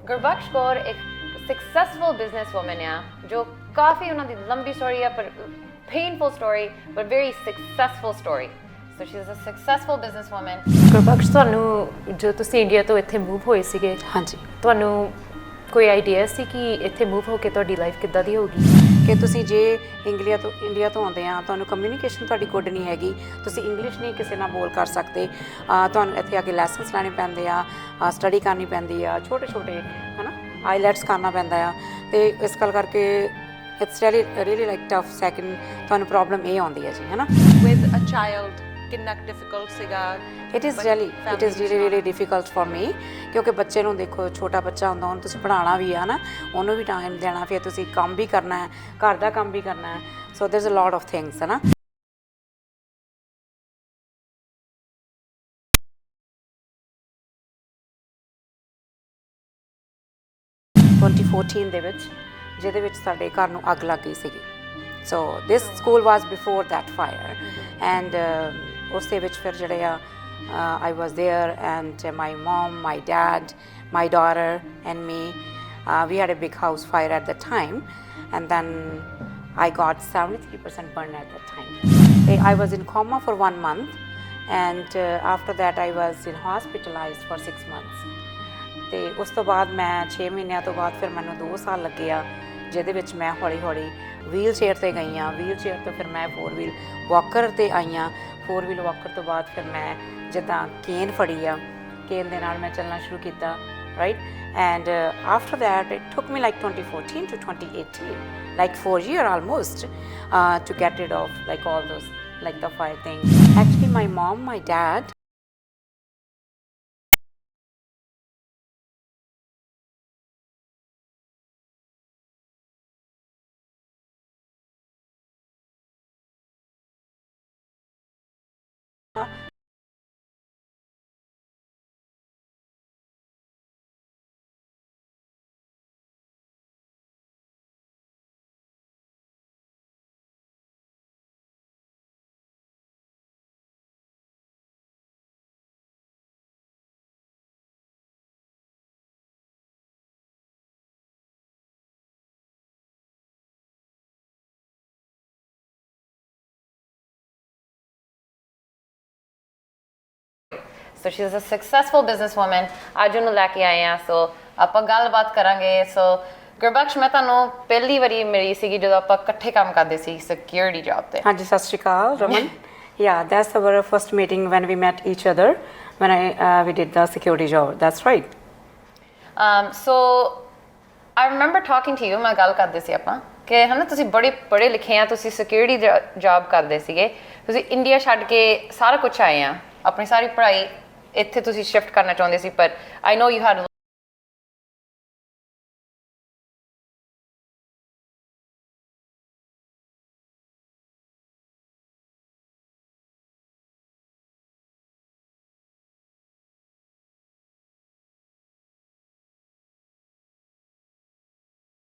ਗੁਰਬਖਸ਼ ਕੌਰ ਇੱਕ successful business woman ਆ ਜੋ ਕਾਫੀ ਉਹਨਾਂ ਦੀ ਲੰਬੀ ਸਟੋਰੀ ਆ ਪਰ painful story but very successful story. So she's a successful businesswoman. Gurbakhsh ਤੁਹਾਨੂੰ ਜੋ ਤੁਸੀਂ ਇੰਡੀਆ ਤੋਂ ਇੱਥੇ ਮੂਵ ਹੋਏ ਸੀਗੇ ਹਾਂਜੀ ਤੁਹਾਨੂੰ ਕੋਈ ਆਈਡੀਆ ਸੀ ਕਿ ਇੱਥੇ ਮੂਵ ਹੋ ਕੇ ਤੁਹਾਡੀ ਲਾਈਫ ਕਿੱਦਾਂ ਦੀ ਹੋਊਗੀ ਕਿ ਤੁਸੀਂ ਜੇ ਇੰਡੀਆ ਤੋਂ ਆਉਂਦੇ ਆ ਤੁਹਾਨੂੰ ਕਮਿਊਨੀਕੇਸ਼ਨ ਤੁਹਾਡੀ ਗੁੱਡ ਨਹੀਂ ਹੈਗੀ ਤੁਸੀਂ ਇੰਗਲਿਸ਼ ਨਹੀਂ ਕਿਸੇ ਨਾਲ ਬੋਲ ਕਰ ਸਕਦੇ ਤੁਹਾਨੂੰ ਇੱਥੇ ਆ ਕੇ ਲੈਸਨਸ ਲੈਣੇ ਪੈਂਦੇ ਆ ਸਟੱਡੀ ਕਰਨੀ ਪੈਂਦੀ ਆ ਛੋਟੇ ਛੋਟੇ ਹੈ ਨਾ ਆਈਲੈਟਸ ਕਰਨਾ ਪੈਂਦਾ ਆ ਅਤੇ ਇਸ ਗੱਲ ਕਰਕੇ it's really like tough second ਤੁਹਾਨੂੰ ਪ੍ਰੋਬਲਮ ਇਹ ਆਉਂਦੀ ਹੈ ਜੀ ਹੈ ਨਾ with a child ਕਿੰਨਾ ਡਿਫਿਕਲਟ ਸੀਗਾ it is really difficult for me ਕਿਉਂਕਿ ਬੱਚੇ ਨੂੰ ਦੇਖੋ ਛੋਟਾ ਬੱਚਾ ਹੁੰਦਾ ਉਹਨੂੰ ਤੁਸੀਂ ਪੜ੍ਹਾਉਣਾ ਵੀ ਆ ਨਾ ਉਹਨੂੰ ਵੀ ਟਾਈਮ ਦੇਣਾ ਫਿਰ ਤੁਸੀਂ ਕੰਮ ਵੀ ਕਰਨਾ ਹੈ ਘਰ ਦਾ ਕੰਮ ਵੀ ਕਰਨਾ ਹੈ so there is a lot of things है ना 2014 ਦੇ ਵਿੱਚ ਜਿਹਦੇ ਵਿੱਚ ਸਾਡੇ ਘਰ ਨੂੰ ਅੱਗ ਲੱਗ ਗਈ ਸੀਗੀ so this school was before that fire and ਉਸ ਦੇ ਵਿੱਚ ਫਿਰ ਜਿਹੜੇ ਆ I was there and my mom, my dad, my daughter and me, we had a big house fire at the time and then I got 73% burned at that time. I was in coma for 1 month and after that I was hospitalized for 6 months. ਤੇ ਉਸ ਤੋਂ ਬਾਅਦ ਮੈਂ 6 ਮਹੀਨਿਆਂ ਤੋਂ ਬਾਅਦ ਫਿਰ ਮੈਨੂੰ 2 ਸਾਲ ਲੱਗੇ ਆ ਜਿਹਦੇ ਵਿੱਚ ਮੈਂ ਹੌਲੀ ਹੌਲੀ ਵੀਲ ਚੇਅਰ 'ਤੇ ਗਈ ਹਾਂ ਵੀਲ ਚੇਅਰ ਤੋਂ ਫਿਰ ਮੈਂ 4 ਵੀਲ ਵਾਕਰ 'ਤੇ ਆਈ ਹਾਂ 4 ਵੀਲ ਵਾਕਰ ਤੋਂ ਬਾਅਦ ਫਿਰ ਮੈਂ ਜਿੱਦਾਂ ਕੇਨ ਫੜੀ ਆ ਕੇਨ ਦੇ ਨਾਲ ਮੈਂ ਚੱਲਣਾ ਸ਼ੁਰੂ ਕੀਤਾ right and after that it ਟੁੱਕ me like 2014 to 2018 like 4 years almost to get rid of like all those like the fire thing. Actually my mom, my dad So she's a successful businesswoman. ਅੱਜ ਉਹਨੂੰ ਲੈ ਕੇ ਆਏ ਆ ਸੋ ਆਪਾਂ ਗੱਲਬਾਤ ਕਰਾਂਗੇ ਸੋ ਗੁਰਬਖਸ਼ ਮੈਂ ਤੁਹਾਨੂੰ ਪਹਿਲੀ ਵਾਰੀ ਮਿਲੀ ਸੀਗੀ ਜਦੋਂ ਆਪਾਂ ਇਕੱਠੇ ਕੰਮ ਕਰਦੇ ਸੀ ਸਿਕਿਉਰਿਟੀ ਜੌਬ ਤੇ ਹਾਂਜੀ ਸਤਿ ਸ਼੍ਰੀ ਅਕਾਲ Raman yeah that's our first meeting when we met each other when we did the security job that's right so I remember talking to you ਮੈਂ ਗੱਲ ਕਰਦੇ ਸੀ ਆਪਾਂ ਕਿ ਹਨਾ ਤੁਸੀਂ ਬੜੇ ਪੜ੍ਹੇ ਲਿਖੇ ਆ ਤੁਸੀਂ ਸਿਕਿਉਰਿਟੀ ਜੌਬ ਕਰਦੇ ਸੀਗੇ ਤੁਸੀਂ ਇੰਡੀਆ ਛੱਡ ਕੇ ਸਾਰਾ ਕੁਝ ਆਏ ਆ ਆਪਣੀ ਸਾਰੀ ਪੜ੍ਹਾਈ ਇੱਥੇ ਤੁਸੀਂ ਸ਼ਿਫਟ ਕਰਨਾ ਚਾਹੁੰਦੇ ਸੀ ਪਰ I know you had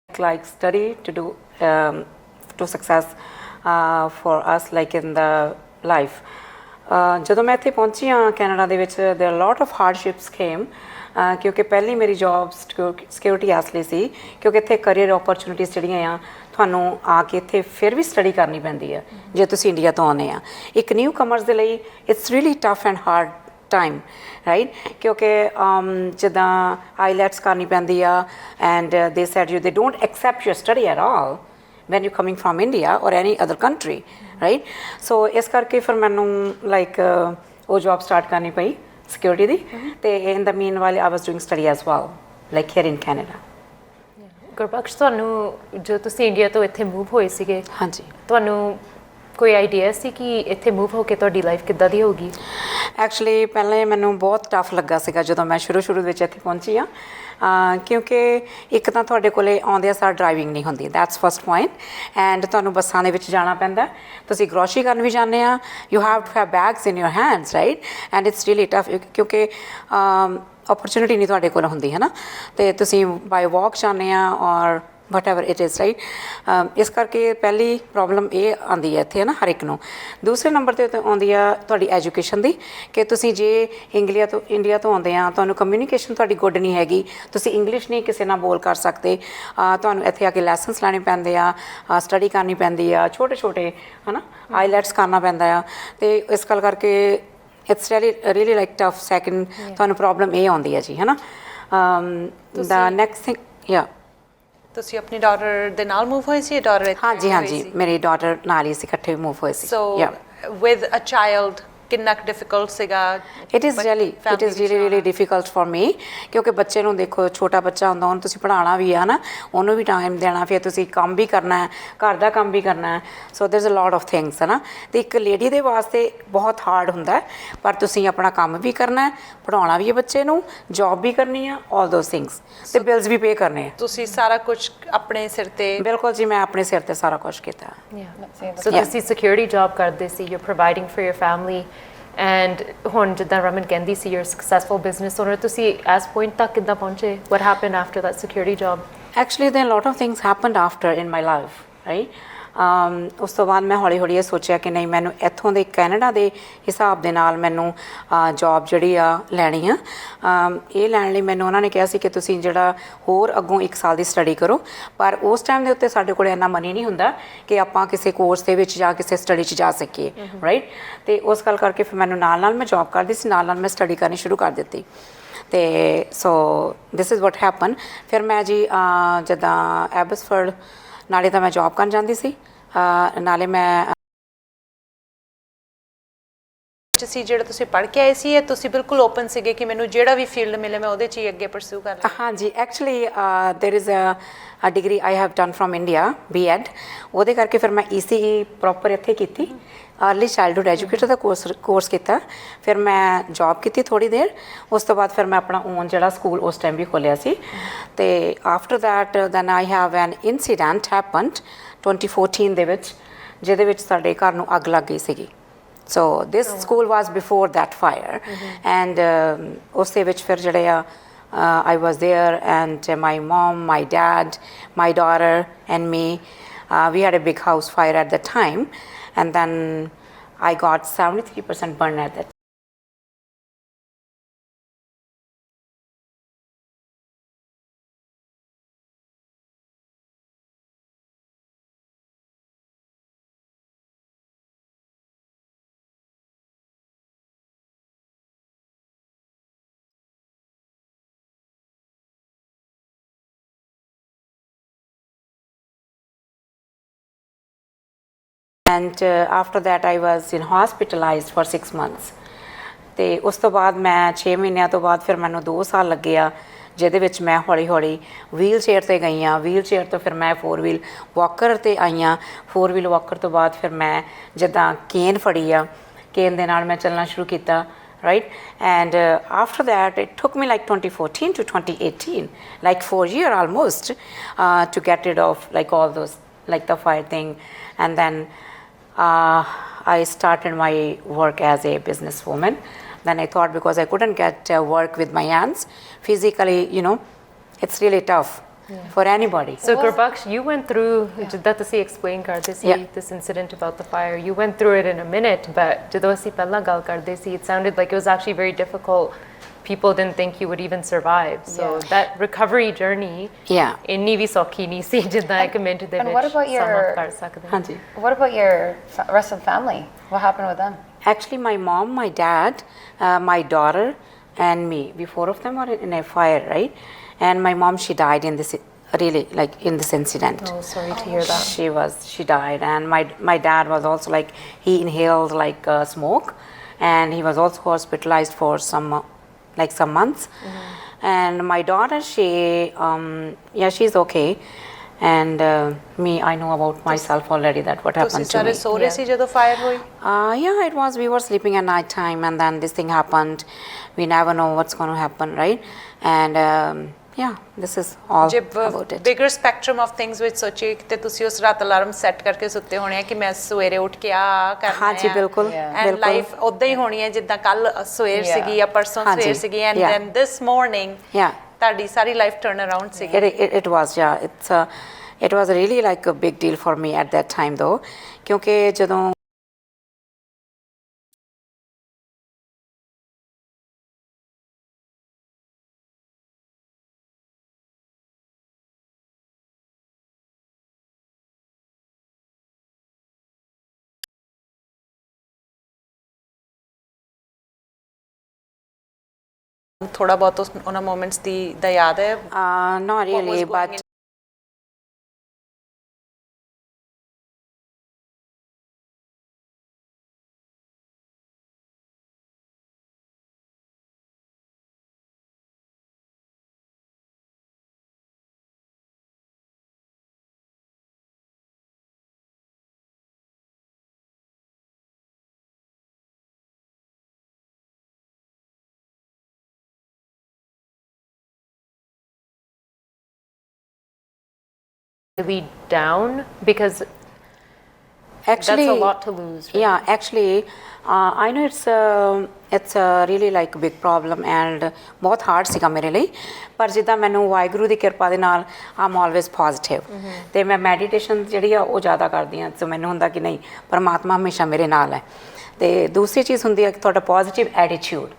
like study to do to success for us like in the life ਜਦੋਂ ਮੈਂ ਇੱਥੇ ਪਹੁੰਚੀ ਹਾਂ ਕੈਨੇਡਾ ਦੇ ਵਿੱਚ there are lot of hardships came ਕਿਉਂਕਿ ਪਹਿਲੀ ਮੇਰੀ ਜੌਬ ਸਿਕਿਉਰਿਟੀ ਇਸ ਲਈ ਸੀ ਕਿਉਂਕਿ ਇੱਥੇ ਕਰੀਅਰ ਓਪਰਚੁਨਿਟੀਜ਼ ਜਿਹੜੀਆਂ ਆ ਤੁਹਾਨੂੰ ਆ ਕੇ ਇੱਥੇ ਫਿਰ ਵੀ ਸਟੱਡੀ ਕਰਨੀ ਪੈਂਦੀ ਹੈ ਜੇ ਤੁਸੀਂ ਇੰਡੀਆ ਤੋਂ ਆਉਂਦੇ ਆ ਇੱਕ ਨਿਊ ਕਮਰਸ ਦੇ ਲਈ it's really tough and hard time right ਕਿਉਂਕਿ ਜਿੱਦਾਂ ਆਈਲੈਟਸ ਕਰਨੀ ਪੈਂਦੀ ਆ ਐਂਡ ਦੇ ਸੈਡ ਯੂ ਦੇ don't accept your study at all when you're coming from India or any other country right so ਇਸ ਕਰਕੇ ਫਿਰ ਮੈਨੂੰ like ਉਹ ਜੌਬ ਸਟਾਰਟ ਕਰਨੀ ਪਈ ਸਿਕਿਉਰਿਟੀ ਦੀ ਤੇ in the meanwhile I was doing study as well like here in Canada Gurbakhsh ਤੁਹਾਨੂੰ ਜੋ ਤੁਸੀਂ ਇੰਡੀਆ ਤੋਂ ਇੱਥੇ ਮੂਵ ਹੋਏ ਸੀਗੇ ਹਾਂਜੀ ਤੁਹਾਨੂੰ ਕੋਈ ਆਈਡੀਆ ਸੀ ਕਿ ਇੱਥੇ ਮੂਵ ਹੋ ਕੇ ਤੁਹਾਡੀ ਲਾਈਫ ਕਿੱਦਾਂ ਦੀ ਹੋਊਗੀ ਐਕਚੁਅਲੀ ਪਹਿਲਾਂ ਮੈਨੂੰ ਬਹੁਤ ਟਫ ਲੱਗਾ ਸੀਗਾ ਜਦੋਂ ਮੈਂ ਸ਼ੁਰੂ ਵਿੱਚ ਇੱਥੇ ਪਹੁੰਚੀ ਹਾਂ ਕਿਉਂਕਿ ਇੱਕ ਤਾਂ ਤੁਹਾਡੇ ਕੋਲੇ ਆਉਂਦਿਆਂ ਸਾਰ ਡਰਾਈਵਿੰਗ ਨਹੀਂ ਹੁੰਦੀ ਦੈਟਸ ਫਸਟ ਪੁਆਇੰਟ ਐਂਡ ਤੁਹਾਨੂੰ ਬੱਸਾਂ ਦੇ ਵਿੱਚ ਜਾਣਾ ਪੈਂਦਾ ਤੁਸੀਂ ਗਰੋਸਰੀ ਕਰਨ ਵੀ ਜਾਂਦੇ ਆ you have to have bags in your hands right and it's really tough ਕਿਉਂਕਿ ਓਪਰਚੁਨਿਟੀ ਨਹੀਂ ਤੁਹਾਡੇ ਕੋਲ ਹੁੰਦੀ ਹੈ ਨਾ ਅਤੇ ਤੁਸੀਂ ਬਾਈ ਵਾਕ ਜਾਂਦੇ ਆ ਔਰ ਵਟ ਐਵਰ ਇਟ ਇਜ਼ ਰਾਈਟ। ਇਸ ਕਰਕੇ ਪਹਿਲੀ ਪ੍ਰੋਬਲਮ ਇਹ ਆਉਂਦੀ ਹੈ ਇੱਥੇ ਹੈ ਨਾ ਹਰ ਇੱਕ ਨੂੰ। ਦੂਸਰੇ ਨੰਬਰ 'ਤੇ ਆਉਂਦੀ ਆ ਤੁਹਾਡੀ ਐਜੂਕੇਸ਼ਨ ਦੀ, ਕਿ ਤੁਸੀਂ ਜੇ ਇੰਡੀਆ ਤੋਂ ਆਉਂਦੇ ਆ, ਤੁਹਾਨੂੰ ਕਮਿਊਨੀਕੇਸ਼ਨ ਤੁਹਾਡੀ ਗੁੱਡ ਨਹੀਂ ਹੈਗੀ, ਤੁਸੀਂ ਇੰਗਲਿਸ਼ ਨਹੀਂ ਕਿਸੇ ਨਾਲ ਬੋਲ ਕਰ ਸਕਦੇ, ਤੁਹਾਨੂੰ ਇੱਥੇ ਆ ਕੇ ਲੈਸਨਸ ਲੈਣੇ ਪੈਂਦੇ ਆ, ਸਟੱਡੀ ਕਰਨੀ ਪੈਂਦੀ ਆ, ਛੋਟੇ ਛੋਟੇ ਹੈ ਨਾ, ਆਈਲੈਟਸ ਕਰਨਾ ਪੈਂਦਾ ਆ, ਅਤੇ ਇਸ ਗੱਲ ਕਰਕੇ it's really like tough. Second ਤੁਹਾਨੂੰ ਪ੍ਰੋਬਲਮ ਇਹ ਆਉਂਦੀ ਹੈ ਜੀ ਹੈ ਨਾ। ਦਾ ਨੈਕਸਟ ਥਿੰਗ ਯਾ ਤੁਸੀਂ ਆਪਣੀ ਡਾਟਰ ਦੇ ਨਾਲ ਮੂਵ ਹੋਏ ਸੀ? ਡਾਟਰ ਹਾਂਜੀ ਹਾਂਜੀ, ਮੇਰੀ ਡਾਟਰ ਨਾਲ ਹੀ ਅਸੀਂ ਇਕੱਠੇ ਮੂਵ ਹੋਏ ਸੀ। ਸੋ ਵਿਦ ਅ ਚਾਈਲਡ ਕਿੰਨਾ ਡਿਫਿਕਲਟ ਸੀਗਾ? It is really difficult for me, ਕਿਉਂਕਿ ਬੱਚੇ ਨੂੰ ਦੇਖੋ, ਛੋਟਾ ਬੱਚਾ ਹੁੰਦਾ, ਉਹਨੂੰ ਤੁਸੀਂ ਪੜ੍ਹਾਉਣਾ ਵੀ ਆ ਨਾ, ਉਹਨੂੰ ਵੀ ਟਾਈਮ ਦੇਣਾ, ਫਿਰ ਤੁਸੀਂ ਕੰਮ ਵੀ ਕਰਨਾ ਹੈ, ਘਰ ਦਾ ਕੰਮ ਵੀ ਕਰਨਾ ਹੈ, so there is a lot of things ਹੈ ਨਾ। ਅਤੇ ਇੱਕ ਲੇਡੀ ਦੇ ਵਾਸਤੇ ਬਹੁਤ ਹਾਰਡ ਹੁੰਦਾ ਹੈ, ਪਰ ਤੁਸੀਂ ਆਪਣਾ ਕੰਮ ਵੀ ਕਰਨਾ ਹੈ, ਪੜ੍ਹਾਉਣਾ ਵੀ ਹੈ ਬੱਚੇ ਨੂੰ, ਜੋਬ ਵੀ ਕਰਨੀ ਆ, ਆਲ ਦੋਜ਼ ਥਿੰਗਸ, ਅਤੇ ਬਿਲਸ ਵੀ ਪੇ ਕਰਨੇ ਆ। ਤੁਸੀਂ ਸਾਰਾ ਕੁਝ ਆਪਣੇ ਸਿਰ ਤੇ? ਬਿਲਕੁਲ ਜੀ, ਮੈਂ ਆਪਣੇ ਸਿਰ 'ਤੇ ਸਾਰਾ ਕੁਛ ਕੀਤਾ। ਸੋ ਤੁਸੀਂ ਸਿਕਿਉਰਿਟੀ ਜੌਬ ਕਰਦੇ ਸੀ, you providing for your family, and ਹੁਣ ਜਿੱਦਾਂ ਰਮਨ ਕਹਿੰਦੀ ਸੀ you are successful business owner, ਤੁਸੀਂ ਇਸ ਪੁਆਇੰਟ ਤੱਕ ਕਿੱਦਾਂ ਪਹੁੰਚੇ? What happen after that security job? Actually, there are a lot of things happened after in my life, right? ਉਸ ਤੋਂ ਬਾਅਦ ਮੈਂ ਹੌਲੀ ਹੌਲੀ ਇਹ ਸੋਚਿਆ ਕਿ ਨਹੀਂ, ਮੈਨੂੰ ਇੱਥੋਂ ਦੇ ਕੈਨੇਡਾ ਦੇ ਹਿਸਾਬ ਦੇ ਨਾਲ ਮੈਨੂੰ ਜੋਬ ਜਿਹੜੀ ਆ ਲੈਣੀ ਆ। ਇਹ ਲੈਣ ਲਈ ਮੈਨੂੰ ਉਹਨਾਂ ਨੇ ਕਿਹਾ ਸੀ ਕਿ ਤੁਸੀਂ ਜਿਹੜਾ ਹੋਰ ਅੱਗੋਂ 1 ਸਾਲ ਦੀ ਸਟੱਡੀ ਕਰੋ, ਪਰ ਉਸ ਟਾਈਮ ਦੇ ਉੱਤੇ ਸਾਡੇ ਕੋਲ ਇੰਨਾ ਮਨੀ ਨਹੀਂ ਹੁੰਦਾ ਕਿ ਆਪਾਂ ਕਿਸੇ ਕੋਰਸ ਦੇ ਵਿੱਚ ਜਾਂ ਕਿਸੇ ਸਟੱਡੀ 'ਚ ਜਾ ਸਕੀਏ, ਰਾਈਟ। ਅਤੇ ਉਸ ਗੱਲ ਕਰਕੇ ਫਿਰ ਮੈਨੂੰ ਨਾਲ ਨਾਲ ਮੈਂ ਜੋਬ ਕਰਦੀ ਸੀ, ਨਾਲ ਨਾਲ ਮੈਂ ਸਟੱਡੀ ਕਰਨੀ ਸ਼ੁਰੂ ਕਰ ਦਿੱਤੀ। ਅਤੇ ਸੋ ਦਿਸ ਇਜ਼ ਵਟ ਹੈਪਨ। ਫਿਰ ਮੈਂ ਜੀ ਜਿੱਦਾਂ ਐਬਸਫੋਰਡ ਨਾਲੇ ਤਾਂ ਮੈਂ ਜੋਬ ਕਰਨ ਜਾਂਦੀ ਸੀ, ਨਾਲੇ ਮੈਂ ਸੀ ਜਿਹੜਾ ਤੁਸੀਂ ਪੜ੍ਹ ਕੇ ਆਏ ਸੀ, ਇਹ ਤੁਸੀਂ ਬਿਲਕੁਲ ਓਪਨ ਸੀਗੇ ਕਿ ਮੈਨੂੰ ਜਿਹੜਾ ਵੀ ਫੀਲਡ ਮਿਲੇ ਮੈਂ ਉਹਦੇ 'ਚ ਹੀ ਅੱਗੇ ਪਰਸਿਊ ਕਰ ਲਾਂ? ਹਾਂਜੀ, actually there is a degree I have done from India, B.Ed, ਉਹਦੇ ਕਰਕੇ ਫਿਰ ਮੈਂ ECE ਪ੍ਰੋਪਰ ਇੱਥੇ ਕੀਤੀ, अर्ली चाइल्डहुड एजुकेटर का कोर्स किया। फिर मैं जॉब की थोड़ी देर, उस तो बाद फिर मैं अपना ओन जो स्कूल उस टाइम भी खोलिया सी। ते after that then I have an incident happened 2014 दे विच, जिहदे विच साडे घर नूं अग लग गई सीगी। So this school was before that fire and उस दे विच फिर जिहड़े आ I was there and my mom, my dad, my daughter and me, we had a big house fire at the time, and then I got 73% burn at that. And after that I was in hospitalized for 6 months. ਤੇ ਉਸ ਤੋਂ ਬਾਅਦ ਮੈਂ 6 ਮਹੀਨਿਆਂ ਤੋਂ ਬਾਅਦ ਫਿਰ ਮੈਨੂੰ 2 ਸਾਲ ਲੱਗੇ ਆ, ਜਿਹਦੇ ਵਿੱਚ ਮੈਂ ਹੌਲੀ ਹੌਲੀ ਵੀਲ ਚੇਅਰ 'ਤੇ ਗਈ ਹਾਂ। ਵੀਲ ਚੇਅਰ ਤੋਂ ਫਿਰ ਮੈਂ 4 ਵੀਲ ਵਾਕਰ 'ਤੇ ਆਈ ਹਾਂ। 4 ਵੀਲ ਵਾਕਰ ਤੋਂ ਬਾਅਦ ਫਿਰ ਮੈਂ ਜਿੱਦਾਂ ਕੇਨ ਫੜੀ ਆ, ਕੇਨ ਦੇ ਨਾਲ ਮੈਂ ਚੱਲਣਾ ਸ਼ੁਰੂ ਕੀਤਾ, right? And after that it took me like 2014 to 2018, like 4 years almost, to get rid of like all those, like the fire thing. And then I started my work as a businesswoman. Then I thought, because I couldn't get work with my hands physically, you know, it's really tough for anybody. So Gurbaksh, you went through, jidda tusi explain karde si this incident about the fire, you went through it in a minute, but jadon assi pehla gal karde si, it sounded like it was actually very difficult. People didn't think you would even survive. So that recovery journey, inni vi sokhi nahi si jidda ek minute de vich what about your what about your rest of family? What happened with them? Actually, my mom, my dad, my daughter and me, we 4 of them were in a fire, right? And my mom, she died in this, really, like in this incident. Oh, sorry to hear that. She died. And my dad was also like, he inhaled like smoke, and he was also hospitalized for some months. And my daughter, she's okay. And me, I know about myself already that what happened to me. ਤੁਸੀਂ ਸਾਰੇ ਸੋ ਰਹੇ ਸੀ ਜਦੋਂ fire ਹੋਈ? Yeah, it was. We were sleeping at night time, and then this thing happened. We never know what's going to happen, right? And yeah, this is all about it. Bigger spectrum of things ਵਿੱਚ ਸੋਚੀ ਤੇ ਤੁਸੀਂ ਉਸ ਰਾਤ alarm set ਕਰਕੇ ਸੁੱਤੇ ਹੋਣੇ ਆ ਕਿ ਮੈਂ ਸਵੇਰੇ ਉੱਠ ਕੇ ਆ ਕਰਨਾ ਹੈ। ਹਾਂਜੀ, ਬਿਲਕੁਲ। ਐਂਡ ਲਾਈਫ ਉਦਾਂ ਹੀ ਹੋਣੀ ਹੈ ਜਿੱਦਾਂ ਕੱਲ ਸਵੇਰ ਸੀਗੀ ਜਾਂ ਪਰਸੋਂ ਸਵੇਰ ਸੀਗੀ, ਐਂਡ ਦੈਨ ਦਿਸ ਮਾਰਨਿੰਗ ਤੁਹਾਡੀ ਸਾਰੀ ਲਾਈਫ ਟਰਨ ਅਰਾਊਂਡ ਸੀ। it was, yeah, it was really like a big deal for me at that time though, ਕਿਉਂਕਿ ਜਦੋਂ ਥੋੜਾ ਬਹੁਤ ਉਹਨਾਂ ਮੂਮੈਂਟਸ ਦੀ ਦਾ ਯਾਦ ਹੈ? not really, but Really down because actually that's a lot to lose, right? yeah, actually I know it's a really like a big problem and ਬਹੁਤ hard ਸੀਗਾ ਮੇਰੇ ਲਈ, ਪਰ ਜਿੱਦਾਂ ਮੈਨੂੰ ਵਾਹਿਗੁਰੂ ਦੀ ਕਿਰਪਾ ਦੇ ਨਾਲ I'm always positive ਤੇ ਮੈਂ ਮੈਡੀਟੇਸ਼ਨ ਜਿਹੜੀ ਆ ਉਹ ਜ਼ਿਆਦਾ ਕਰਦੀ ਹਾਂ, ਸੋ ਮੈਨੂੰ ਹੁੰਦਾ ਕਿ ਨਹੀਂ ਪਰਮਾਤਮਾ ਹਮੇਸ਼ਾ ਮੇਰੇ ਨਾਲ ਹੈ। ਤੇ ਦੂਸਰੀ ਚੀਜ਼ ਹੁੰਦੀ ਹੈ ਕਿ ਤੁਹਾਡਾ positive attitude.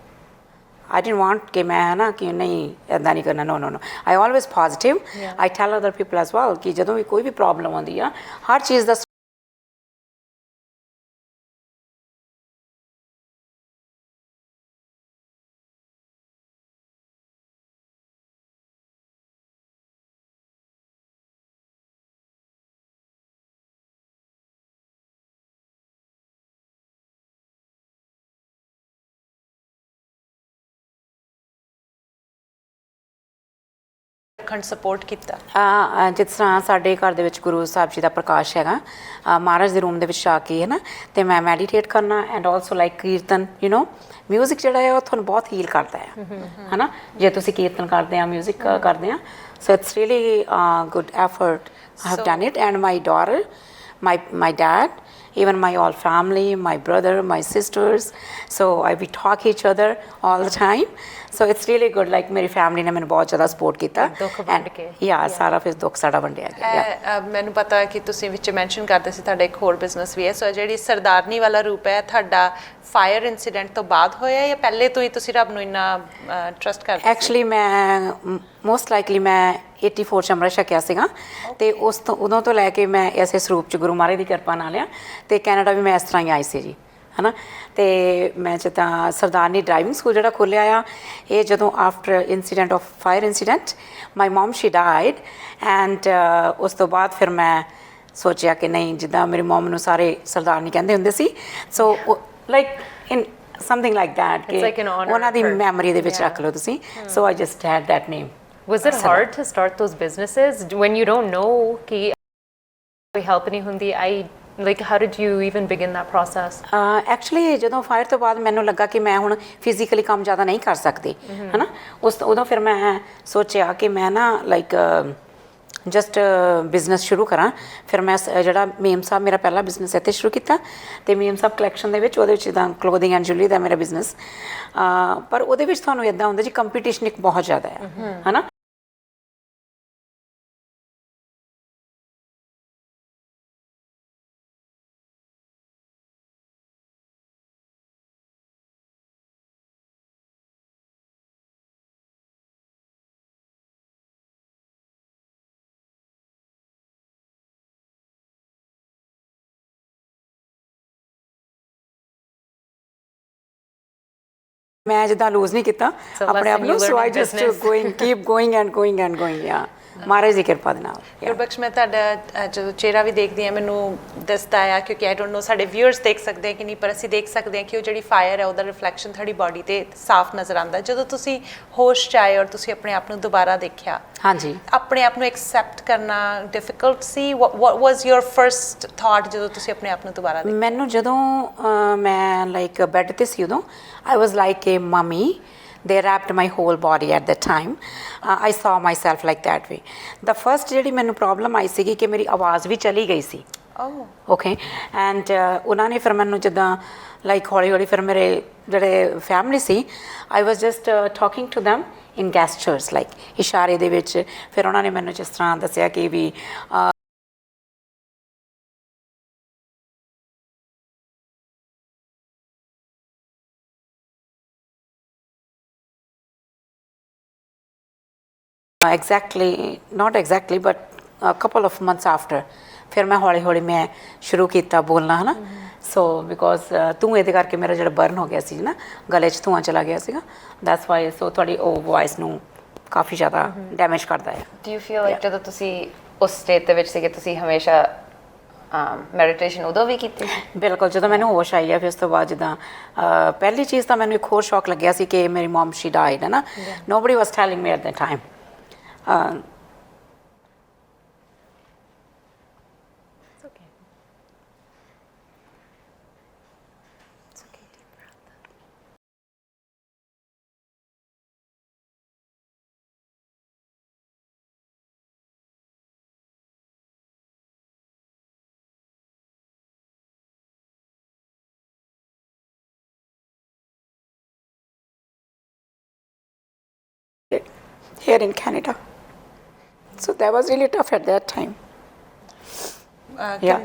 I didn't want कि मैं है ना कि नहीं इदा नहीं करना, no I always positive, I tell other people as well कि ਜਦੋਂ ਵੀ ਕੋਈ ਵੀ ਪ੍ਰੋਬਲਮ ਆਉਂਦੀ ਆ ਹਰ ਚੀਜ਼ ਦਾ ਰੱਖਣ ਸਪੋਰਟ ਕੀਤਾ? ਜਿਸ ਤਰ੍ਹਾਂ ਸਾਡੇ ਘਰ ਦੇ ਵਿੱਚ ਗੁਰੂ ਸਾਹਿਬ ਜੀ ਦਾ ਪ੍ਰਕਾਸ਼ ਹੈਗਾ, ਮਹਾਰਾਜ ਦੇ ਰੂਮ ਦੇ ਵਿੱਚ ਆ ਕੇ ਹੈ ਨਾ, ਤੇ ਮੈਂ ਮੈਡੀਟੇਟ ਕਰਨਾ and also like kirtan, you know music ਜਿਹੜਾ ਹੈ ਉਹ ਤੁਹਾਨੂੰ ਬਹੁਤ ਹੀਲ ਕਰਦਾ ਹੈ ਨਾ, ਜੇ ਤੁਸੀਂ ਕੀਰਤਨ ਕਰਦੇ ਆ ਮਿਊਜ਼ਿਕ ਕਰਦੇ ਆ, so it's really good effort I have done it, and my daughter, my dad, even my all family, my brother, my sisters, so we talk each other all the time, so it's really good, like ਮੇਰੀ family ਨੇ ਮੈਨੂੰ ਬਹੁਤ ਜ਼ਿਆਦਾ support ਕੀਤਾ ਦੁੱਖ ਵੰਡ ਕੇ। ਸਾਰਾ ਫਿਰ ਦੁੱਖ ਸਾਡਾ ਵੰਡਿਆ ਗਿਆ। ਮੈਨੂੰ ਪਤਾ ਕਿ ਤੁਸੀਂ ਵਿੱਚ ਮੈਂਸ਼ਨ ਕਰਦੇ ਸੀ ਤੁਹਾਡਾ ਇੱਕ ਹੋਰ ਬਿਜ਼ਨਸ ਵੀ ਹੈ, ਸੋ ਜਿਹੜੀ ਸਰਦਾਰਨੀ ਵਾਲਾ ਰੂਪ ਹੈ ਤੁਹਾਡਾ ਫਾਇਰ ਇਨਸੀਡੈਂਟ ਤੋਂ ਬਾਅਦ ਹੋਇਆ ਜਾਂ ਪਹਿਲੇ ਤੋਂ ਹੀ ਤੁਸੀਂ ਰੱਬ ਨੂੰ ਇੰਨਾ ਟਰਸਟ ਕਰਦੇ ਸੀ? ਐਕਚੁਅਲੀ ਮੈਂ ਮੋਸਟ ਲਾਈਕਲੀ ਮੈਂ 84 ਚ ਅੰਮ੍ਰਿਤ ਛਕਿਆ ਸੀਗਾ, ਤੇ ਉਸ ਤੋਂ ਉਦੋਂ ਤੋਂ ਲੈ ਕੇ ਮੈਂ ਇਸੇ ਸਰੂਪ ਚ ਗੁਰੂ ਮਹਾਰਾਜ ਦੀ ਕਿਰਪਾ ਨਾਲ ਆ, ਤੇ ਕੈਨੇਡਾ ਵੀ ਮੈਂ ਇਸ ਤਰ੍ਹਾਂ ਹੀ ਆਈ ਸੀ ਜੀ, ਹੈ ਨਾ। ਤੇ ਮੈਂ ਜਿੱਦਾਂ ਸਰਦਾਰਨੀ ਡਰਾਈਵਿੰਗ ਸਕੂਲ ਜਿਹੜਾ ਖੋਲ੍ਹਿਆ ਆ, ਇਹ ਜਦੋਂ after incident of fire incident my mum she died, and ਉਸ ਤੋਂ ਬਾਅਦ ਫਿਰ ਮੈਂ ਸੋਚਿਆ ਕਿ ਨਹੀਂ, ਜਿੱਦਾਂ ਮੇਰੀ ਮਮ ਨੂੰ ਸਾਰੇ ਸਰਦਾਰਨੀ ਕਹਿੰਦੇ ਹੁੰਦੇ ਸੀ, so like in something like that ਕਿ ਉਹਨਾਂ ਦੀ ਮੈਮਰੀ ਦੇ ਵਿੱਚ ਰੱਖ ਲਓ ਤੁਸੀਂ, so I just had that name. Was it hard to start those businesses when you don't know कि कोई help नहीं हुंदी? Like how did you even begin that process? Actually ਜਦੋਂ ਫਾਇਰ ਤੋਂ ਬਾਅਦ ਮੈਨੂੰ ਲੱਗਾ ਕਿ ਮੈਂ ਹੁਣ ਫਿਜ਼ੀਕਲੀ ਕੰਮ ਜ਼ਿਆਦਾ ਨਹੀਂ ਕਰ ਸਕਦੀ, ਹੈ ਨਾ, ਉਦੋਂ ਫਿਰ ਮੈਂ ਸੋਚਿਆ ਕਿ ਮੈਂ ਨਾ ਲਾਈਕ ਜਸਟ ਬਿਜ਼ਨਸ ਸ਼ੁਰੂ ਕਰਾਂ। ਫਿਰ ਮੈਂ ਜਿਹੜਾ ਮੇਮ ਸਾਹਿਬ ਮੇਰਾ ਪਹਿਲਾ ਬਿਜ਼ਨਸ ਇੱਥੇ ਸ਼ੁਰੂ ਕੀਤਾ, ਅਤੇ ਮੇਮ ਸਾਹਿਬ ਕਲੈਕਸ਼ਨ ਦੇ ਵਿੱਚ ਉਹਦੇ ਵਿੱਚ ਜਿੱਦਾਂ ਕਲੋਥਿੰਗ ਐਂਡ ਜੁਐਲਰੀ ਦਾ ਮੇਰਾ ਬਿਜ਼ਨਸ, ਪਰ ਉਹਦੇ ਵਿੱਚ ਤੁਹਾਨੂੰ ਇੱਦਾਂ ਹੁੰਦਾ ਜੀ ਕੰਪੀਟੀਸ਼ਨ ਇੱਕ ਬਹੁਤ ਜ਼ਿਆਦਾ ਹੈ ਨਾ। ਮੈਂ ਜਿੱਦਾਂ ਲੂਜ਼ ਨਹੀਂ ਕੀਤਾ ਆਪਣੇ ਆਪ ਨੂੰ, so I just keep going and going and going, ਯਾ ਮਹਾਰਾਜ ਦੀ ਕਿਰਪਾ ਦੇ ਨਾਲ। ਗੁਰਬਖਸ਼, ਮੈਂ ਤੁਹਾਡਾ ਜਦੋਂ ਚਿਹਰਾ ਵੀ ਦੇਖਦੀ ਹਾਂ ਮੈਨੂੰ ਦੱਸਦਾ ਆ, ਕਿਉਂਕਿ ਆਈ ਡੋਂਟ ਨੋ ਸਾਡੇ ਵਿਊਅਰਸ ਦੇਖ ਸਕਦੇ ਕਿ ਨਹੀਂ, ਪਰ ਅਸੀਂ ਦੇਖ ਸਕਦੇ ਹਾਂ ਕਿ ਉਹ ਜਿਹੜੀ ਫਾਇਰ ਹੈ ਉਹਦਾ ਰਿਫਲੈਕਸ਼ਨ ਤੁਹਾਡੀ ਬਾਡੀ ਤੇ ਸਾਫ਼ ਨਜ਼ਰ ਆਉਂਦਾ। ਜਦੋਂ ਤੁਸੀਂ ਹੋਸ਼ 'ਚ ਆਏ ਔਰ ਤੁਸੀਂ ਆਪਣੇ ਆਪ ਨੂੰ ਦੁਬਾਰਾ ਦੇਖਿਆ, ਹਾਂਜੀ, ਆਪਣੇ ਆਪ ਨੂੰ ਐਕਸੈਪਟ ਕਰਨਾ ਡਿਫਿਕਲਟ ਸੀ? ਵਾਟ ਵਾਸ ਯੋਰ ਫਰਸਟ ਥਾਟ ਜਦੋਂ ਤੁਸੀਂ ਆਪਣੇ ਆਪ ਨੂੰ ਦੁਬਾਰਾ ਦੇਖਿਆ? ਮੈਨੂੰ ਜਦੋਂ ਮੈਂ ਲਾਈਕ ਬੈੱਡ 'ਤੇ ਸੀ ਉਦੋਂ I was like a mummy. They wrapped my whole body at that time. I saw myself like that way. The first ਜਿਹੜੀ ਮੈਨੂੰ ਪ੍ਰੋਬਲਮ ਆਈ ਸੀਗੀ ਕਿ ਮੇਰੀ ਆਵਾਜ਼ ਵੀ ਚਲੀ ਗਈ ਸੀ। ਓਕੇ, ਐਂਡ ਉਹਨਾਂ ਨੇ ਫਿਰ ਮੈਨੂੰ ਜਿੱਦਾਂ ਲਾਈਕ ਹੌਲੀ ਹੌਲੀ ਫਿਰ ਮੇਰੇ ਜਿਹੜੇ ਫੈਮਿਲੀ ਸੀ, I was just talking to them in gestures like ਇਸ਼ਾਰੇ ਦੇ ਵਿੱਚ। ਫਿਰ ਉਹਨਾਂ ਨੇ ਮੈਨੂੰ ਜਿਸ ਤਰ੍ਹਾਂ ਦੱਸਿਆ ਕਿ ਵੀ exactly not exactly but couple of months after ਫਿਰ ਮੈਂ ਹੌਲੀ ਹੌਲੀ ਮੈਂ ਸ਼ੁਰੂ ਕੀਤਾ ਬੋਲਣਾ ਹੈ ਨਾ। ਸੋ ਬਿਕੋਜ਼ ਧੂੰਏ ਦੇ ਕਰਕੇ ਮੇਰਾ ਜਿਹੜਾ ਬਰਨ ਹੋ ਗਿਆ ਸੀ ਨਾ, ਗਲੇ 'ਚ ਧੂੰਆਂ ਚਲਾ ਗਿਆ ਸੀਗਾ, ਦੈਟਸ ਵਾਈ। ਸੋ ਤੁਹਾਡੀ ਉਹ ਵੌਇਸ ਨੂੰ ਕਾਫੀ ਜ਼ਿਆਦਾ ਡੈਮੇਜ ਕਰਦਾ ਹੈ। ਡੂ ਯੂ ਫੀਲ ਲਾਈਕ ਜਦੋਂ ਤੁਸੀਂ ਉਸ ਸਟੇਟ ਦੇ ਵਿੱਚ ਸੀਗੇ, ਤੁਸੀਂ ਹਮੇਸ਼ਾ ਮੈਡੀਟੇਸ਼ਨ ਉਦੋਂ ਵੀ ਕੀਤੀ? ਬਿਲਕੁਲ, ਜਦੋਂ ਮੈਨੂੰ ਹੋਸ਼ ਆਈ ਹੈ ਫਿਰ ਉਸ ਤੋਂ ਬਾਅਦ ਜਿੱਦਾਂ ਪਹਿਲੀ ਚੀਜ਼ ਤਾਂ ਮੈਨੂੰ ਇੱਕ ਹੋਰ ਸ਼ੌਕ ਲੱਗਿਆ ਸੀ ਕਿ ਮੇਰੀ ਮਮ ਸ਼ੀ ਡਾਈਡ ਹੈ ਨਾ। Nobody was telling me at the time. Here in Canada, so that was really tough at that time. Yeah.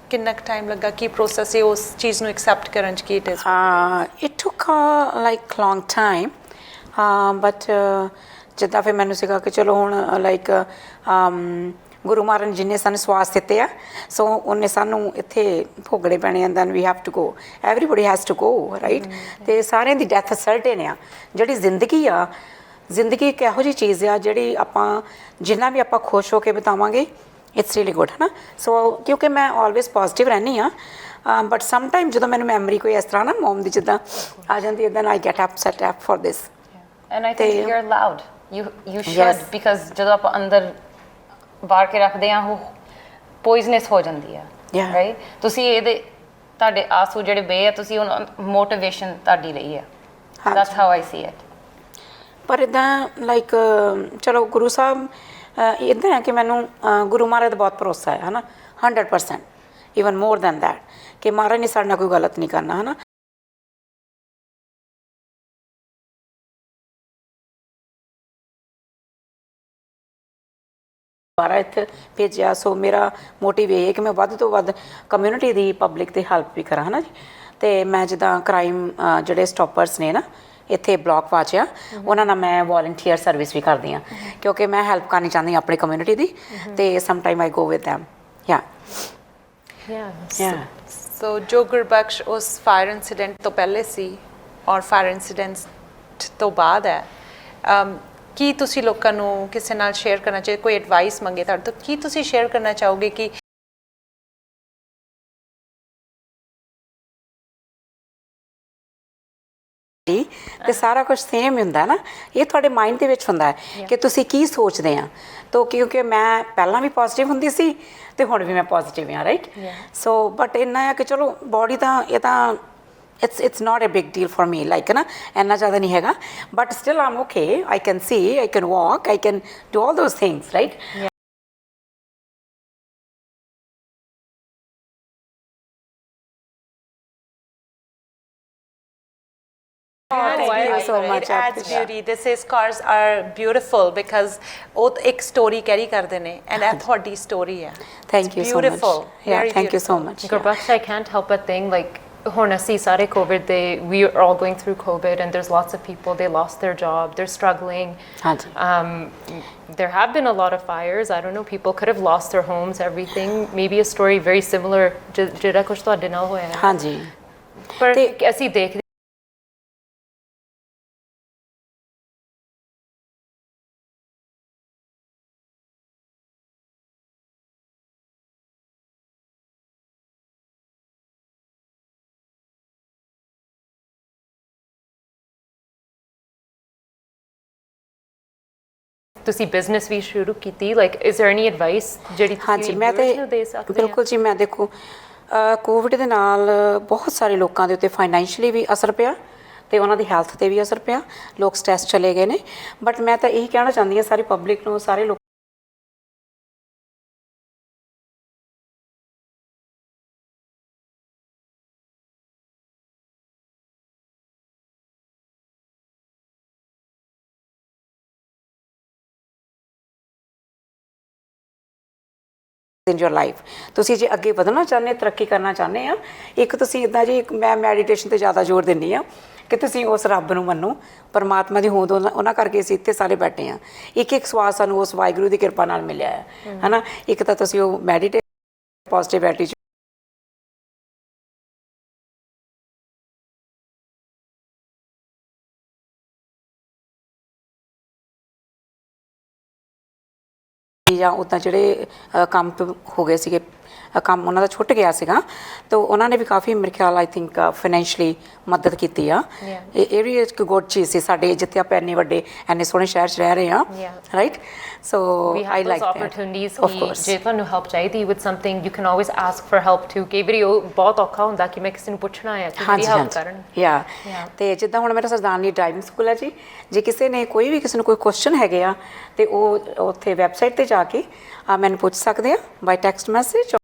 ਕਿੰਨਾ ਕੁ ਟਾਈਮ ਲੱਗਾ, ਕੀ ਪ੍ਰੋਸੈਸ ਹੈ ਉਸ ਚੀਜ਼ ਨੂੰ ਐਕਸੈਪਟ ਕਰਨ 'ਚ? ਕੀ it is? It took like long time, but ਜਿੱਦਾਂ ਫਿਰ ਮੈਨੂੰ ਸੀਗਾ ਕਿ ਚਲੋ ਹੁਣ ਲਾਈਕ ਗੁਰੂ ਮਹਾਰਾਜ ਜੀ ਨੇ ਸਾਨੂੰ ਸਵਾਸ ਦਿੱਤੇ ਆ, ਸੋ ਉਹਨੇ ਸਾਨੂੰ ਇੱਥੇ ਭੋਗਣੇ ਪੈਣੇ ਆ, then we have to go, everybody has to go, right. ਅਤੇ ਸਾਰਿਆਂ ਦੀ ਡੈਥ ਸਰਟੇਨ ਆ। ਜਿਹੜੀ ਜ਼ਿੰਦਗੀ ਆ, ਜ਼ਿੰਦਗੀ ਇੱਕ ਇਹੋ ਜਿਹੀ ਚੀਜ਼ ਆ ਜਿਹੜੀ ਆਪਾਂ ਜਿੰਨਾ ਵੀ ਆਪਾਂ ਖੁਸ਼ ਹੋ ਕੇ ਬਿਤਾਵਾਂਗੇ, ਇਟਸ ਰੀਲੀ ਗੁੱਡ, ਹੈ ਨਾ। ਸੋ ਕਿਉਂਕਿ ਮੈਂ ਆਲਵੇਜ਼ ਪੋਜ਼ੀਟਿਵ ਰਹਿੰਦੀ ਹਾਂ, ਬਟ ਸਮ ਟਾਈਮ ਜਦੋਂ ਮੈਨੂੰ ਮੈਮਰੀ ਕੋਈ ਇਸ ਤਰ੍ਹਾਂ ਨਾ ਮੋਮ ਦੀ ਜਿੱਦਾਂ ਆ ਜਾਂਦੀ ਹੈ, then I get upset app for this. And I think you are loud, you should, because ਜਦੋਂ ਆਪਾਂ ਅੰਦਰ ਬਾਹਰ ਕੇ ਰੱਖਦੇ ਹਾਂ ਉਹ ਪੋਇਜ਼ਨਸ ਹੋ ਜਾਂਦੀ ਆ, ਰਾਈਟ। ਤੁਸੀਂ ਇਹਦੇ ਤੁਹਾਡੇ ਆਂਸੂ ਜਿਹੜੇ ਬੇ ਆ, ਤੁਸੀਂ ਉਹਨਾਂ ਮੋਟੀਵੇਸ਼ਨ ਤੁਹਾਡੀ ਲਈ ਆ, that's how I C it. ਪਰ ਇੱਦਾਂ ਲਾਈਕ ਚਲੋ ਗੁਰੂ ਸਾਹਿਬ ਇੱਦਾਂ ਹੈ ਕਿ ਮੈਨੂੰ ਗੁਰੂ ਮਹਾਰਾਜ ਦਾ ਬਹੁਤ ਭਰੋਸਾ ਹੈ ਨਾ, 100%, ਈਵਨ ਮੋਰ ਦੈਨ ਦੈਟ, ਕਿ ਮਹਾਰਾਜ ਨੇ ਸਾਡੇ ਨਾਲ ਕੋਈ ਗਲਤ ਨਹੀਂ ਕਰਨਾ, ਹੈ ਨਾ। ਦੁਬਾਰਾ ਇੱਥੇ ਭੇਜਿਆ, ਸੋ ਮੇਰਾ ਮੋਟਿਵ ਇਹ ਹੈ ਕਿ ਮੈਂ ਵੱਧ ਤੋਂ ਵੱਧ ਕਮਿਊਨਿਟੀ ਦੀ, ਪਬਲਿਕ ਦੀ ਹੈਲਪ ਵੀ ਕਰਾਂ, ਹੈ ਨਾ ਜੀ। ਅਤੇ ਮੈਂ ਜਿੱਦਾਂ ਕ੍ਰਾਈਮ ਜਿਹੜੇ ਸਟੋਪਰਸ ਨੇ ਨਾ ਇੱਥੇ ਬਲਾਕ ਵਾਚਿਆ, ਉਹਨਾਂ ਨਾਲ ਮੈਂ ਵੋਲੰਟੀਅਰ ਸਰਵਿਸ ਵੀ ਕਰਦੀ ਹਾਂ, ਕਿਉਂਕਿ ਮੈਂ ਹੈਲਪ ਕਰਨੀ ਚਾਹੁੰਦੀ ਹਾਂ ਆਪਣੀ ਕਮਿਊਨਿਟੀ ਦੀ, ਅਤੇ some time I go with them. So ਜੋ ਗੁਰਬਖਸ਼ ਉਸ ਫਾਇਰ ਇੰਸੀਡੈਂਟ ਤੋਂ ਪਹਿਲੇ ਸੀ ਔਰ ਫਾਇਰ ਇੰਸੀਡੈਂਟ ਤੋਂ ਬਾਅਦ ਹੈ, ਕੀ ਤੁਸੀਂ ਲੋਕਾਂ ਨੂੰ ਕਿਸੇ ਨਾਲ ਸ਼ੇਅਰ ਕਰਨਾ ਚਾਹੋਗੇ? ਕੋਈ ਐਡਵਾਈਸ ਮੰਗੇ ਤੁਹਾਡੇ ਤੋਂ, ਕੀ ਤੁਸੀਂ ਸ਼ੇਅਰ ਕਰਨਾ ਚਾਹੋਗੇ ਕਿ ਤੇ ਸਾਰਾ ਕੁਝ ਸੇਮ ਹੀ ਹੁੰਦਾ ਨਾ, ਇਹ ਤੁਹਾਡੇ ਮਾਈਂਡ ਦੇ ਵਿੱਚ ਹੁੰਦਾ ਹੈ ਕਿ ਤੁਸੀਂ ਕੀ ਸੋਚਦੇ ਆ। ਤਾਂ ਕਿਉਂਕਿ ਮੈਂ ਪਹਿਲਾਂ ਵੀ ਪੋਜ਼ੀਟਿਵ ਹੁੰਦੀ ਸੀ ਅਤੇ ਹੁਣ ਵੀ ਮੈਂ ਪੋਜ਼ੀਟਿਵ ਹਾਂ, ਰਾਈਟ। ਸੋ ਬਟ ਇੰਨਾ ਆ ਕਿ ਚਲੋ ਬੋਡੀ ਤਾਂ ਇਹ ਤਾਂ it's not a big deal for me, like ਨਾ ਇੰਨਾ ਜ਼ਿਆਦਾ ਨਹੀਂ ਹੈਗਾ, but still I'm okay, I can see, I can walk, I can do all those things, right? Thank you so much. It adds beauty. This is cars are beautiful because ਉਹ ਇੱਕ story carry ਕਰਦੇ ਨੇ, and ਇਹ ਤੁਹਾਡੀ story ਹੈ. Thank you so much. Beautiful. Yeah, thank you so much. Gurbaksh, I can't help but think like ਹੁਣ ਅਸੀਂ ਸਾਰੇ COVID we are all going through COVID, and there's lots of people, they lost their job, they're struggling. There have been a lot of fires. I don't know, people could have lost their homes, everything. Maybe a story very similar ਜਿਹੜਾ ਕੁਝ ਤੁਹਾਡੇ ਨਾਲ ਹੋਇਆ ਹੈ। ਹਾਂਜੀ, ਪਰ ਅਸੀਂ ਦੇਖਦੇ ਤੁਸੀਂ ਬਿਜ਼ਨਸ ਵੀ ਸ਼ੁਰੂ ਕੀਤੀ, like is there any advice ਜਿਹੜੀ ਤੁਸੀਂ ਮੈਂ ਤੇ ਦੇ ਸਕਦੇ? ਬਿਲਕੁਲ ਜੀ, ਮੈਂ ਦੇਖੋ ਕੋਵਿਡ ਦੇ ਨਾਲ ਬਹੁਤ ਸਾਰੇ ਲੋਕਾਂ ਦੇ ਉੱਤੇ ਫਾਈਨੈਂਸ਼ੀਅਲੀ ਵੀ ਅਸਰ ਪਿਆ ਅਤੇ ਉਹਨਾਂ ਦੀ ਹੈਲਥ 'ਤੇ ਵੀ ਅਸਰ ਪਿਆ, ਲੋਕ ਸਟ੍ਰੈਸ ਚਲੇ ਗਏ ਨੇ। ਬਟ ਮੈਂ ਤਾਂ ਇਹੀ ਕਹਿਣਾ ਚਾਹੁੰਦੀ ਹਾਂ ਸਾਰੀ ਪਬਲਿਕ ਨੂੰ, ਸਾਰੇ ਲੋਕ ਇਨ ਯੋਰ ਲਾਈਫ। ਤੁਸੀਂ ਜੇ ਅੱਗੇ ਵਧਣਾ ਚਾਹੁੰਦੇ, ਤਰੱਕੀ ਕਰਨਾ ਚਾਹੁੰਦੇ ਆ, ਇੱਕ ਤੁਸੀਂ ਇੱਦਾਂ ਜੀ, ਮੈਂ ਮੈਡੀਟੇਸ਼ਨ 'ਤੇ ਜ਼ਿਆਦਾ ਜ਼ੋਰ ਦਿੰਦੀ ਹਾਂ ਕਿ ਤੁਸੀਂ ਉਸ ਰੱਬ ਨੂੰ ਮੰਨੋ, ਪਰਮਾਤਮਾ ਦੀ ਹੋਂਦ ਉਹਨਾਂ ਕਰਕੇ ਅਸੀਂ ਇੱਥੇ ਸਾਰੇ ਬੈਠੇ ਹਾਂ। ਇੱਕ ਇੱਕ ਸਵਾਸ ਸਾਨੂੰ ਉਸ ਵਾਹਿਗੁਰੂ ਦੀ ਕਿਰਪਾ ਨਾਲ ਮਿਲਿਆ ਹੈ ਨਾ। ਇੱਕ ਤਾਂ ਤੁਸੀਂ ਉਹ ਮੈਡੀਟੇਟ ਪੋਜ਼ਿਟਿਵ ਐਟੀਟਿਊਡ ਜਾਂ ਉੱਦਾਂ ਜਿਹੜੇ ਕੰਮ ਹੋ ਗਏ ਸੀਗੇ, ਕੰਮ ਉਹਨਾਂ ਦਾ ਛੁੱਟ ਗਿਆ ਸੀਗਾ, ਤਾਂ ਉਹਨਾਂ ਨੇ ਵੀ ਕਾਫੀ ਮੇਰੇ ਖਿਆਲ ਆਈ ਥਿੰਕ ਫਾਈਨੈਂਸ਼ਲੀ ਮਦਦ ਕੀਤੀ ਆ। ਇਹ ਵੀ ਇੱਕ ਗੁੱਡ ਚੀਜ਼ ਸੀ ਸਾਡੇ, ਜਿੱਥੇ ਆਪਾਂ ਇੰਨੇ ਵੱਡੇ ਇੰਨੇ ਸੋਹਣੇ ਸ਼ਹਿਰ 'ਚ ਰਹਿ ਰਹੇ ਹਾਂ, right. So We have I those like opportunities of ਕਿ course ਜੇ ਤੁਹਾਨੂੰ help ਚਾਹੀਦੀ with something you can always ask for help too। ਕਈ ਵਾਰੀ ਉਹ ਬਹੁਤ ਔਖਾ ਹੁੰਦਾ ਕਿ ਮੈਂ ਕਿਸੇ ਨੂੰ ਪੁੱਛਣਾ ਹੈ ਕਿ ਮੇਰੀ help ਕਰਨ। ਯਾ ਤੇ ਜਿੱਦਾਂ ਹੁਣ ਮੇਰਾ ਸਰਦਾਰਨੀ ਡਰਾਈਵਿੰਗ ਸਕੂਲ ਹੈ ਜੀ, ਜੇ ਕਿਸੇ ਨੇ ਕੋਈ ਵੀ ਕਿਸੇ ਨੂੰ ਕੋਈ ਕੁਐਸਚਨ ਹੈਗੇ ਆ ਤੇ ਉਹ ਉੱਥੇ ਵੈਬਸਾਈਟ ਤੇ ਜਾ ਕੇ ਮੈਨੂੰ ਪੁੱਛ ਸਕਦੇ ਆ by text message.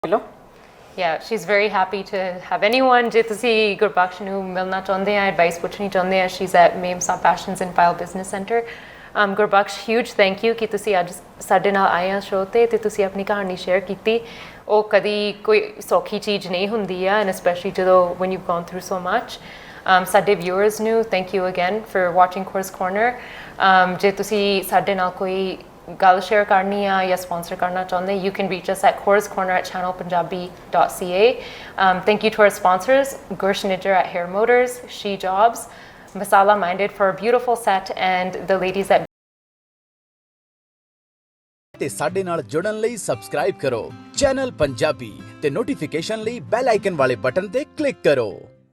Hello. Yeah, she's very happy to have anyone ਜੇ ਤੁਸੀਂ ਗੁਰਬਖਸ਼ ਨੂੰ ਮਿਲਣਾ ਚਾਹੁੰਦੇ ਆ, ਐਡਵਾਈਸ ਪੁੱਛਣੀ ਚਾਹੁੰਦੇ ਆ, she's at Mamsa Fashions and File Business Center। Gurbakhsh, huge thank you ਕਿ ਤੁਸੀਂ ਅੱਜ ਸਾਡੇ ਨਾਲ ਆਏ ਆ ਸ਼ੋਅ ਤੇ ਤੁਸੀਂ ਆਪਣੀ ਕਹਾਣੀ ਸ਼ੇਅਰ ਕੀਤੀ। ਉਹ ਕਦੀ ਕੋਈ ਸੌਖੀ ਚੀਜ਼ ਨਹੀਂ ਹੁੰਦੀ ਆ, and especially ਜਦੋਂ when you've gone through so much। ਸਾਡੇ viewers ਨੂੰ thank you again for watching Coors Corner। ਜੇ ਤੁਸੀਂ ਸਾਡੇ ਨਾਲ ਕੋਈ ਗੱਲ ਸ਼ੇਅਰ ਕਰਨੀ ਆ ਜਾਂ ਸਪਾਂਸਰ ਕਰਨਾ ਚਾਹੁੰਦੇ, you can reach us at CoorsCorner@channelpunjabi.ca। Thank you to our sponsors, Gursh Nijjar at Hair Motors, She Jobs, Masala Minded for a beautiful set, and the ladies at ਤੇ ਸਾਡੇ ਨਾਲ ਜੁੜਨ ਲਈ ਸਬਸਕ੍ਰਾਈਬ ਕਰੋ ਚੈਨਲ ਪੰਜਾਬੀ ਤੇ notification ਲਈ bell icon ਵਾਲੇ button ਤੇ ਕਲਿੱਕ ਕਰੋ।